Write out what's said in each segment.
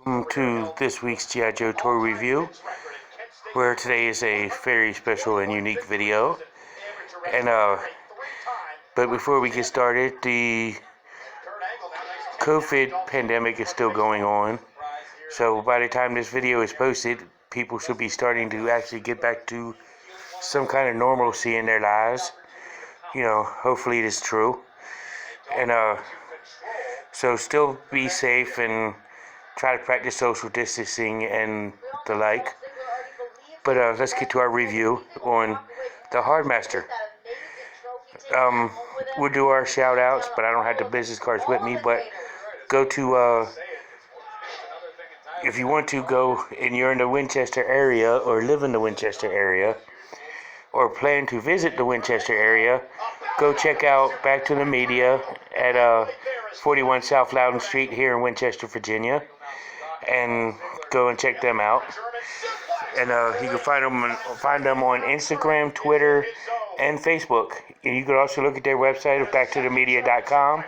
welcome to this week's G.I. Joe toy review, where today is a very special and unique video. And but before we get started, the COVID pandemic is still going on. So by the time this video is posted, people should be starting to actually get back to some kind of normalcy in their lives. Hopefully it is true. And so still be safe and try to practice social distancing and the like. But let's get to our review on the Hardmaster. We'll do our shout outs, but I don't have the business cards with me. But go to, if you want to go and you're in the Winchester area or live in the Winchester area or plan to visit the Winchester area, go check out Back to the Media at 41 South Loudon Street here in Winchester, Virginia, and go and check them out. And you can find them on Instagram, Twitter, and Facebook. And you can also look at their website at backtothemedia.com.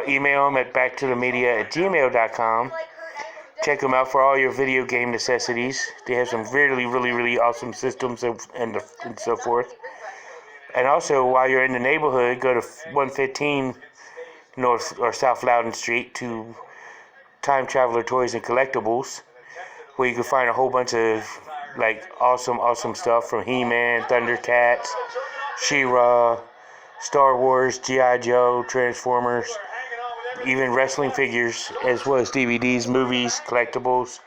Email them at backtothemedia@gmail.com. Check them out for all your video game necessities. They have some really awesome systems and so forth. And also, while you're in the neighborhood, go to 115 North or South Loudon Street to Time Traveler Toys and Collectibles, where you can find a whole bunch of awesome stuff from He-Man, Thundercats, She-Ra, Star Wars, G.I. Joe, Transformers, even wrestling figures, as well as DVDs, movies, collectibles,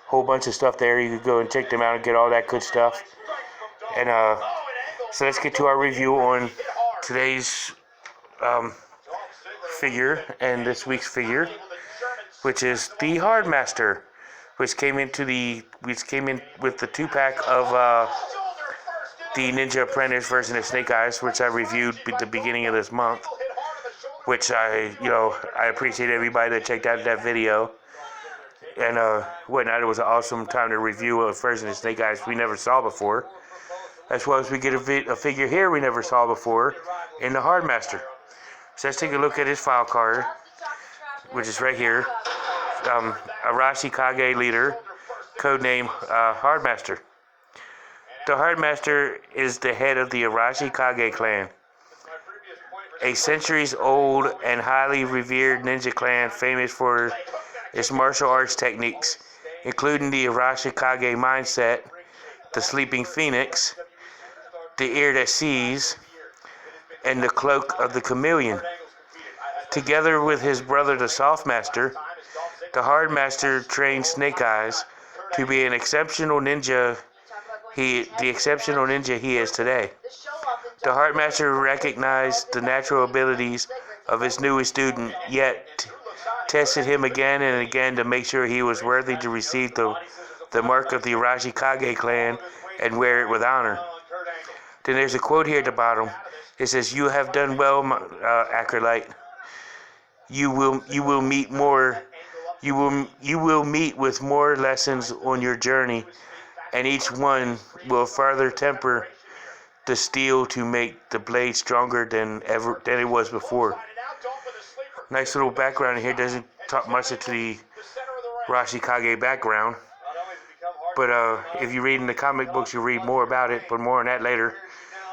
whole bunch of stuff there. You could go and check them out and get all that good stuff. And so let's get to our review on today's figure and this week's figure, which is the Hardmaster, which came in with the 2-pack of the Ninja Apprentice version of Snake Eyes, which I reviewed at the beginning of this month. Which I appreciate everybody that checked out that video and whatnot. It was an awesome time to review a version of Snake Eyes we never saw before, as well as we get a figure here we never saw before in the Hardmaster. So let's take a look at his file card, which is right here. Arashi Kage Leader, codename Hardmaster. The Hardmaster is the head of the Arashi Kage clan, a centuries-old and highly revered ninja clan famous for its martial arts techniques, including the Arashi Kage mindset, the Sleeping Phoenix, the Ear That Sees, and the Cloak of the Chameleon. Together with his brother, the Softmaster, the Hardmaster trained Snake Eyes to be an exceptional ninja. The exceptional ninja he is today. The Hardmaster recognized the natural abilities of his newest student, yet tested him again and again to make sure he was worthy to receive the mark of the Arashi Kage clan and wear it with honor. Then there's a quote here at the bottom. It says, "You have done well, acolyte. You will meet with more lessons on your journey, and each one will further temper the steel to make the blade stronger than it was before." Nice little background here. Doesn't talk much into the Arashi Kage background, but if you read in the comic books, you read more about it. But more on that later.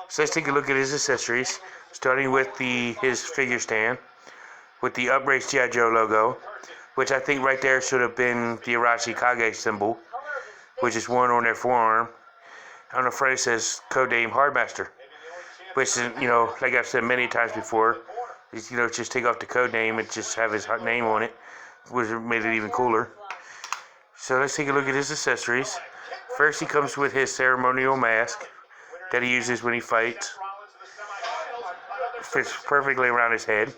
So let's take a look at his accessories, starting with his figure stand with the upraised G.I. Joe logo, which I think right there should have been the Arashi Kage symbol, which is worn on their forearm. On the front it says codename Hardmaster, which is, like I've said many times before, is, just take off the codename and just have his name on it, which made it even cooler. So let's take a look at his accessories. First, he comes with his ceremonial mask that he uses when he fights. Fits perfectly around his head.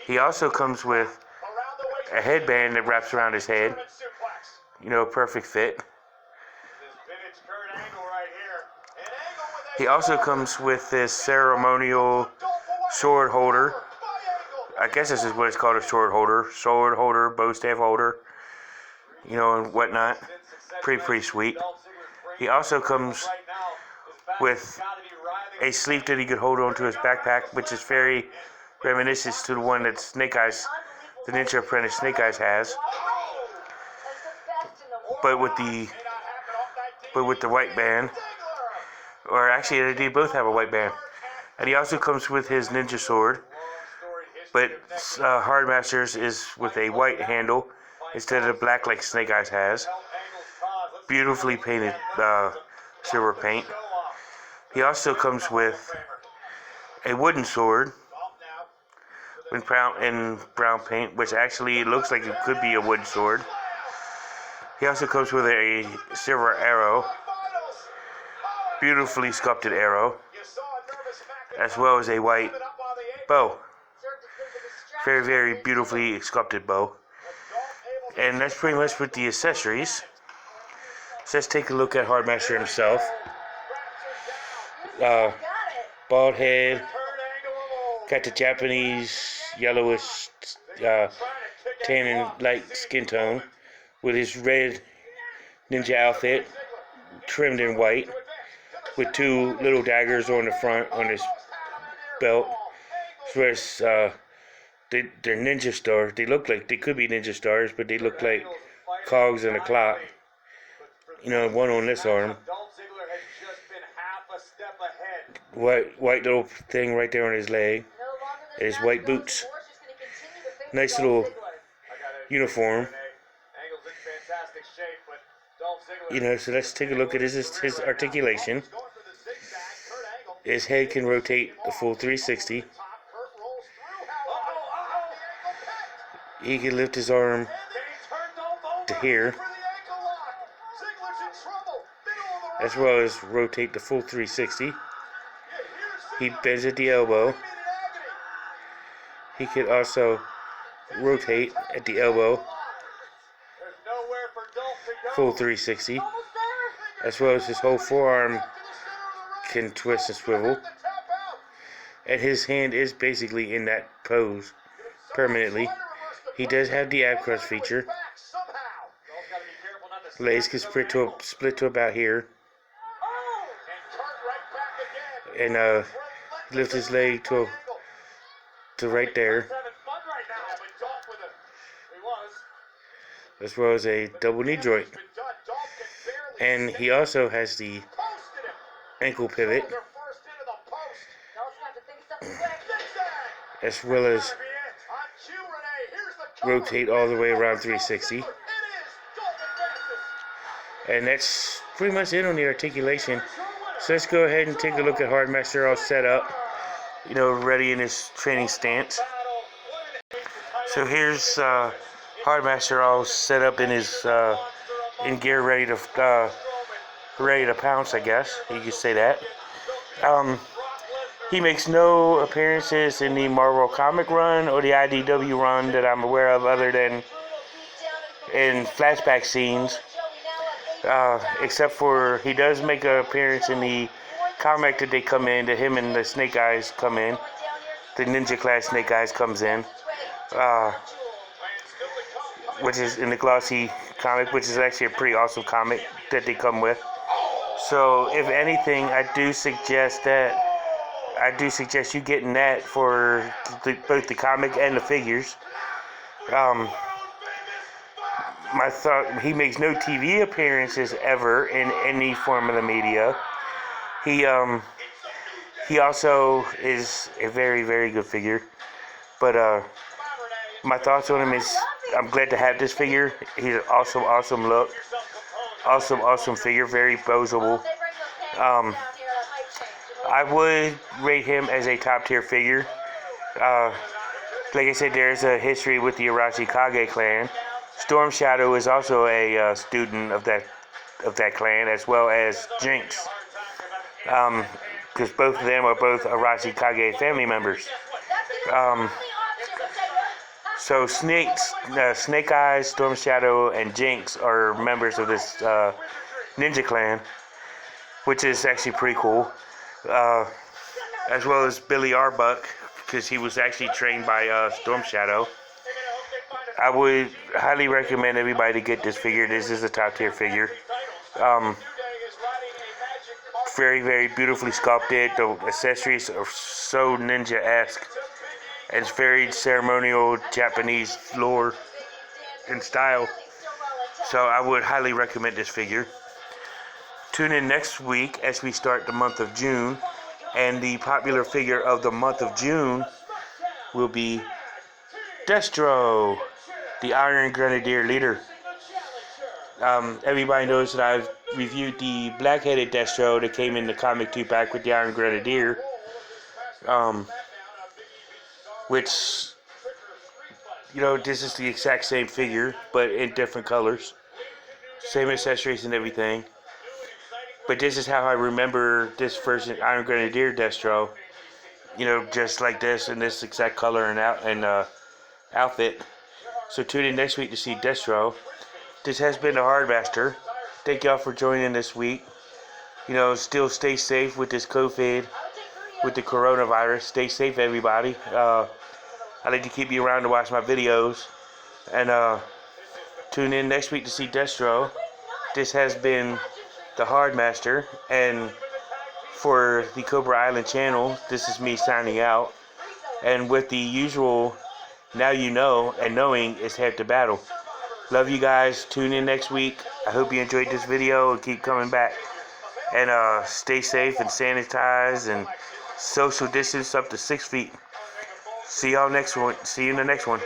He also comes with a headband that wraps around his head. Perfect fit. He also comes with this ceremonial sword holder. I guess this is what it's called, a sword holder, bow staff holder, and whatnot. Pretty sweet. He also comes with a sleeve that he could hold onto his backpack, which is very reminiscent to the one that Snake Eyes, the Ninja Apprentice Snake Eyes has. but with the white band. Or actually, they both have a white band. And he also comes with his ninja sword. But Hardmasters is with a white handle instead of the black like Snake Eyes has. Beautifully painted silver paint. He also comes with a wooden sword in brown paint, which actually looks like it could be a wooden sword. He also comes with a silver arrow, beautifully sculpted arrow, as well as a white bow. Very, very beautifully sculpted bow. And that's pretty much with the accessories. So let's take a look at Hardmaster himself. Bald head, got the Japanese yellowish tan and light skin tone with his red ninja outfit trimmed in white with two little daggers on the front on his belt. Whereas they're ninja stars. They look like they could be ninja stars, but they look like cogs in a clock. You know, one on this arm. White little thing right there on his leg. And his white boots. Nice little uniform. You know, so let's take a look at his articulation. His head can rotate the full 360. He can lift his arm to here, as well as rotate the full 360. He bends at the elbow. He could also rotate at the elbow, full 360, as well as his whole forearm can twist and swivel. And his hand is basically in that pose permanently. He does have the ab crunch feature. Legs can split to about here. And lift his leg to right there. As well as a double knee joint. And he also has the ankle pivot, as well as rotate all the way around 360. And that's pretty much it on the articulation. So let's go ahead and take a look at Hardmaster all set up, you know, ready in his training stance. So here's Hardmaster all set up in his in gear, ready to pounce, I guess you could say that. He makes no appearances in the Marvel comic run or the IDW run that I'm aware of, other than in flashback scenes. Except for he does make an appearance in the comic that they come in, that him and the Snake Eyes come in. The Ninja Class Snake Eyes comes in, which is in the glossy comic, which is actually a pretty awesome comic that they come with. So if anything, I do suggest you getting that for both the comic and the figures. My thought, he makes no TV appearances ever in any form of the media. He also is a very, very good figure. But my thoughts on him is, I'm glad to have this figure. He's an awesome look. Awesome figure, very posable. I would rate him as a top tier figure. Like I said, there's a history with the Arashikage clan. Storm Shadow is also a student of that clan, as well as Jinx, because both of them are both Arashikage family members. So Snake Eyes, Storm Shadow, and Jinx are members of this ninja clan, which is actually pretty cool. As well as Billy Arbuck, because he was actually trained by Storm Shadow. I would highly recommend everybody to get this figure. This is a top tier figure. Very, very beautifully sculpted. The accessories are so ninja-esque. It's very ceremonial Japanese lore and style. So I would highly recommend this figure. Tune in next week as we start the month of June, and the popular figure of the month of June will be Destro, the Iron Grenadier leader. Everybody knows that I've reviewed the black-headed Destro that came in the comic 2-pack with the Iron Grenadier, which, you know, this is the exact same figure, but in different colors. Same accessories and everything. But this is how I remember this version, Iron Grenadier Destro. You know, just like this, in this exact color and outfit. So tune in next week to see Destro. This has been the Hardmaster. Thank y'all for joining this week. You know, still stay safe with this COVID, with the coronavirus. Stay safe, everybody. I like to keep you around to watch my videos. And tune in next week to see Destro. This has been the Hardmaster. And for the Cobra Island channel, this is me signing out. And with the usual, now you know, and knowing is half the battle. Love you guys. Tune in next week. I hope you enjoyed this video and keep coming back. And stay safe and sanitize and social distance up to 6 feet. See y'all next one. See you in the next one.